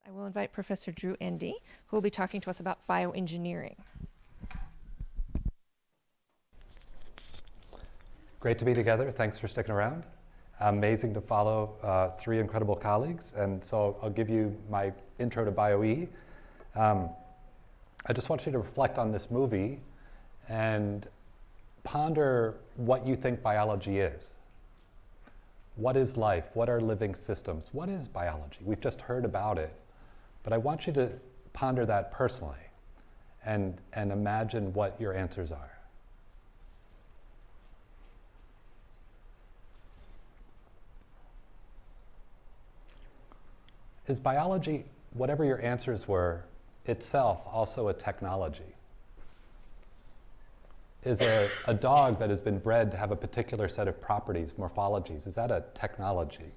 I will invite Professor Drew Endy, who will be talking to us about bioengineering. Great to be together. Thanks for sticking around. Amazing to follow three incredible colleagues. And so I'll give you my intro to BioE. I just want you to reflect on this movie and ponder what you think biology is. What is life? What are living systems? What is biology? We've just heard about it. But I want you to ponder that personally and imagine what your answers are. Is biology, whatever your answers were, itself also a technology? Is a dog that has been bred to have a particular set of properties, morphologies, is that a technology?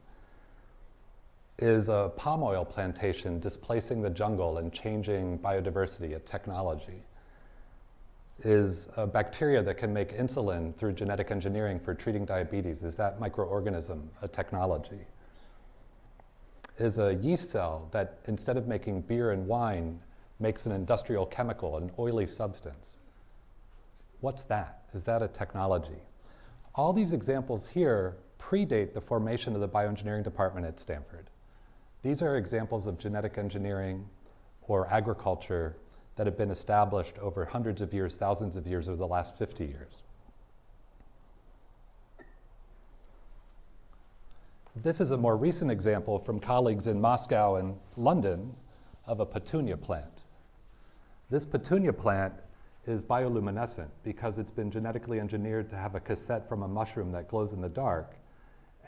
Is a palm oil plantation displacing the jungle and changing biodiversity a technology? Is a bacteria that can make insulin through genetic engineering for treating diabetes, is that microorganism a technology? Is a yeast cell that instead of making beer and wine makes an industrial chemical, an oily substance? What's that? Is that a technology? All these examples here predate the formation of the bioengineering department at Stanford. These are examples of genetic engineering or agriculture that have been established over hundreds of years, thousands of years, over the last 50 years. This is a more recent example from colleagues in Moscow and London of a petunia plant. This petunia plant is bioluminescent because it's been genetically engineered to have a cassette from a mushroom that glows in the dark.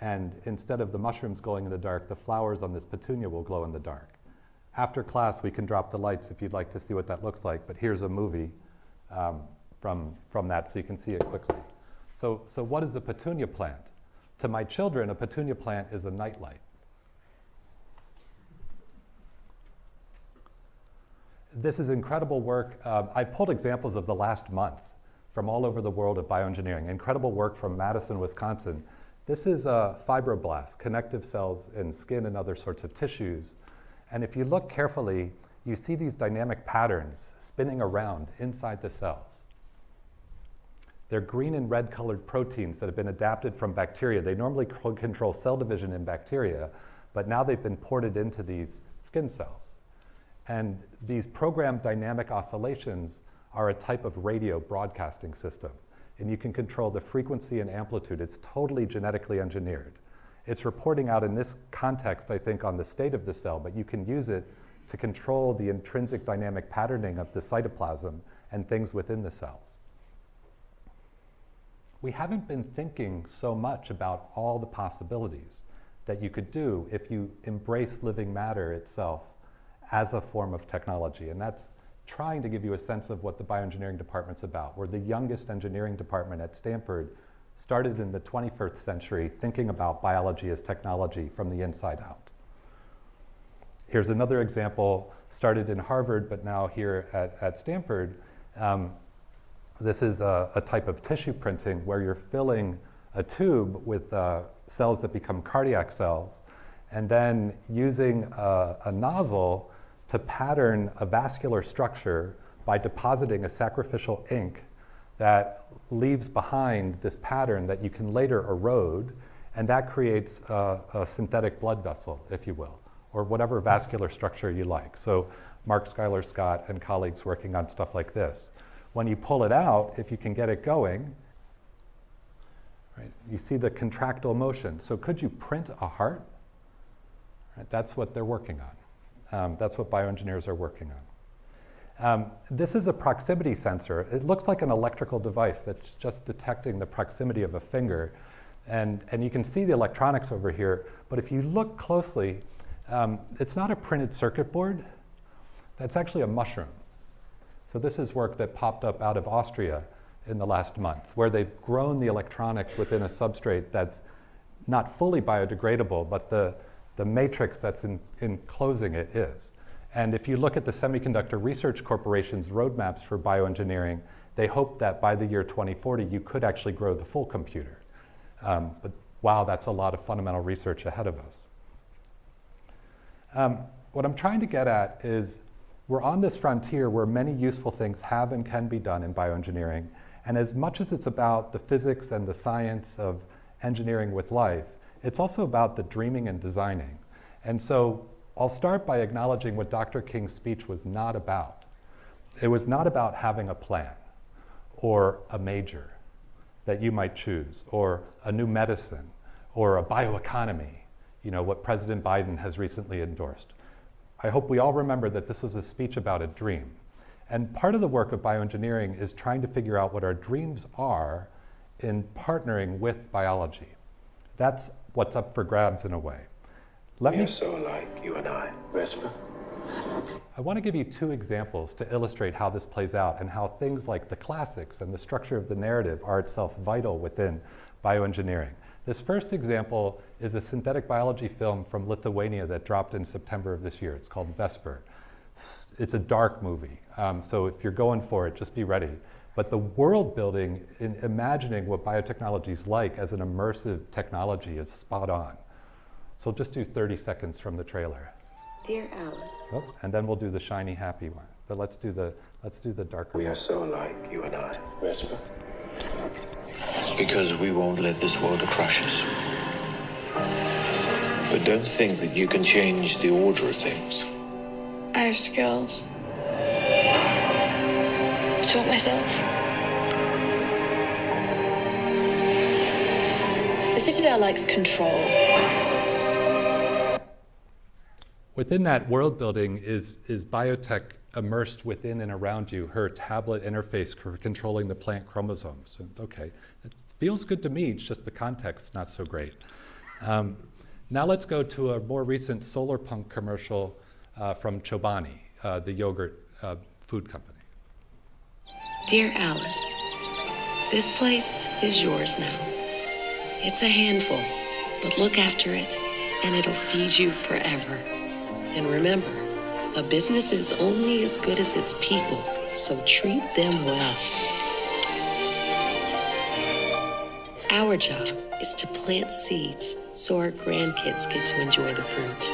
And instead of the mushrooms glowing in the dark, the flowers on this petunia will glow in the dark. After class, we can drop the lights if you'd like to see what that looks like, but here's a movie from that so you can see it quickly. So what is a petunia plant? To my children, a petunia plant is a nightlight. This is incredible work. I pulled examples of the last month from all over the world of bioengineering. Incredible work from Madison, Wisconsin. This is fibroblasts, connective cells in skin and other sorts of tissues. And if you look carefully, you see these dynamic patterns spinning around inside the cells. They're green and red colored proteins that have been adapted from bacteria. They normally control cell division in bacteria, but now they've been ported into these skin cells. And these programmed dynamic oscillations are a type of radio broadcasting system. And you can control the frequency and amplitude. It's totally genetically engineered. It's reporting out in this context, I think, on the state of the cell, but you can use it to control the intrinsic dynamic patterning of the cytoplasm and things within the cells. We haven't been thinking so much about all the possibilities that you could do if you embrace living matter itself as a form of technology. And that's trying to give you a sense of what the bioengineering department's about. We're the youngest engineering department at Stanford, started in the 21st century thinking about biology as technology from the inside out. Here's another example, started in Harvard, but now here at Stanford. This is a type of tissue printing where you're filling a tube with cells that become cardiac cells, and then using a nozzle to pattern a vascular structure by depositing a sacrificial ink that leaves behind this pattern that you can later erode, and that creates a synthetic blood vessel, if you will, or whatever vascular structure you like. So Mark Schuyler Scott and colleagues working on stuff like this. When you pull it out, if you can get it going, right, you see the contractile motion. So could you print a heart? Right, that's what they're working on. That's what bioengineers are working on. This is a proximity sensor. It looks like an electrical device that's just detecting the proximity of a finger. And you can see the electronics over here, but if you look closely, it's not a printed circuit board. That's actually a mushroom. So this is work that popped up out of Austria in the last month, where they've grown the electronics within a substrate that's not fully biodegradable, but the matrix that's enclosing it is. And if you look at the Semiconductor Research Corporation's roadmaps for bioengineering, they hope that by the year 2040, you could actually grow the full computer. But wow, that's a lot of fundamental research ahead of us. what I'm trying to get at is we're on this frontier where many useful things have and can be done in bioengineering. And as much as it's about the physics and the science of engineering with life, it's also about the dreaming and designing. And so I'll start by acknowledging what Dr. King's speech was not about. It was not about having a plan or a major that you might choose, or a new medicine, or a bioeconomy, what President Biden has recently endorsed. I hope we all remember that this was a speech about a dream. And part of the work of bioengineering is trying to figure out what our dreams are in partnering with biology. That's what's up for grabs in a way. We are so alike, you and I, Vesper. I want to give you two examples to illustrate how this plays out and how things like the classics and the structure of the narrative are itself vital within bioengineering. This first example is a synthetic biology film from Lithuania that dropped in September of this year. It's called Vesper. It's a dark movie, so if you're going for it, just be ready. But the world building in imagining what biotechnology is like as an immersive technology is spot on. So just do 30 seconds from the trailer. Dear Alice. Oh, and then we'll do the shiny, happy one. But let's do the darker We one. are so alike, you and I, Vesper. Because we won't let this world crush us. But don't think that you can change the order of things. I have skills. I taught myself. The Citadel likes control. Within that world building is biotech immersed within and around you, her tablet interface for controlling the plant chromosomes. And okay, it feels good to me, it's just the context not so great. Now let's go to a more recent solar punk commercial from Chobani, the yogurt food company. Dear Alice, this place is yours now. It's a handful, but look after it, and it'll feed you forever. And remember, a business is only as good as its people, so treat them well. Our job is to plant seeds so our grandkids get to enjoy the fruit.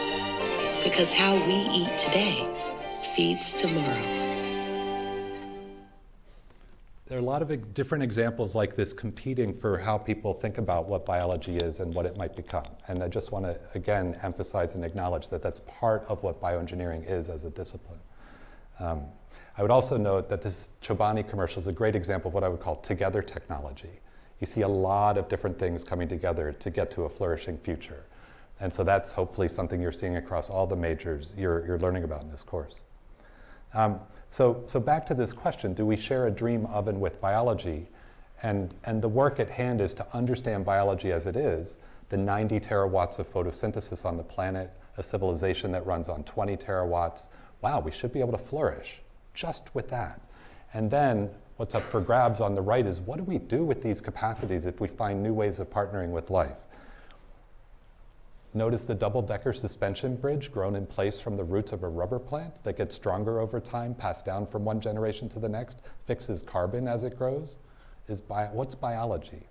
Because how we eat today feeds tomorrow. There are a lot of different examples like this competing for how people think about what biology is and what it might become. And I just want to, again, emphasize and acknowledge that that's part of what bioengineering is as a discipline. I would also note that this Chobani commercial is a great example of what I would call together technology. You see a lot of different things coming together to get to a flourishing future. And so that's hopefully something you're seeing across all the majors you're learning about in this course. So back to this question, do we share a dream of and with biology? And the work at hand is to understand biology as it is, the 90 terawatts of photosynthesis on the planet, a civilization that runs on 20 terawatts. Wow, we should be able to flourish just with that. And then what's up for grabs on the right is what do we do with these capacities if we find new ways of partnering with life? Notice the double-decker suspension bridge grown in place from the roots of a rubber plant that gets stronger over time, passed down from one generation to the next, fixes carbon as it grows. What's biology?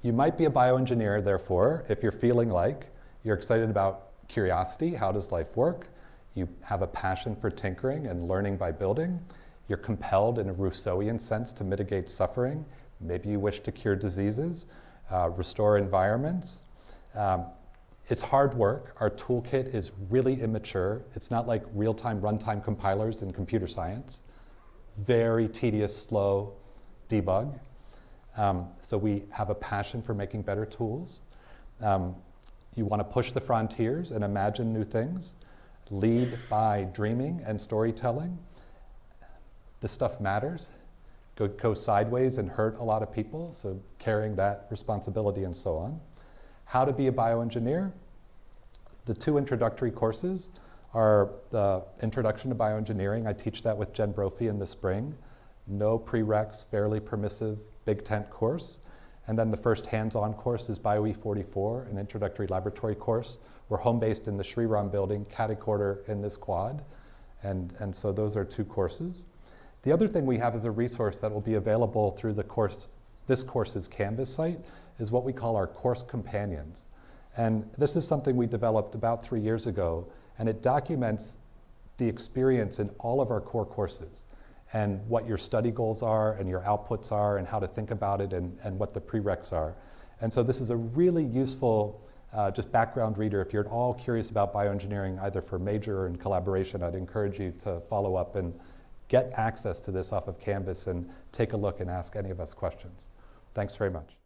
You might be a bioengineer, therefore, if you're feeling like you're excited about curiosity, how does life work? You have a passion for tinkering and learning by building. You're compelled in a Rousseauian sense to mitigate suffering. Maybe you wish to cure diseases. Restore environments. It's hard work. Our toolkit is really immature. It's not like real-time runtime compilers in computer science. Very tedious, slow debug. So we have a passion for making better tools. You want to push the frontiers and imagine new things. Lead by dreaming and storytelling. This stuff matters. Go sideways and hurt a lot of people, so carrying that responsibility and so on. How to be a bioengineer. The two introductory courses are the Introduction to Bioengineering. I teach that with Jen Brophy in the spring. No prereqs, fairly permissive big tent course. And then the first hands-on course is BioE44, an introductory laboratory course. We're home-based in the Shriram building, catty-corner in this quad. And so those are two courses. The other thing we have as a resource that will be available through the course, this course's Canvas site, is what we call our course companions. And this is something we developed about 3 years ago, and it documents the experience in all of our core courses and what your study goals are and your outputs are and how to think about it and what the prereqs are. And so this is a really useful just background reader. If you're at all curious about bioengineering, either for major or in collaboration, I'd encourage you to follow up and get access to this off of Canvas and take a look and ask any of us questions. Thanks very much.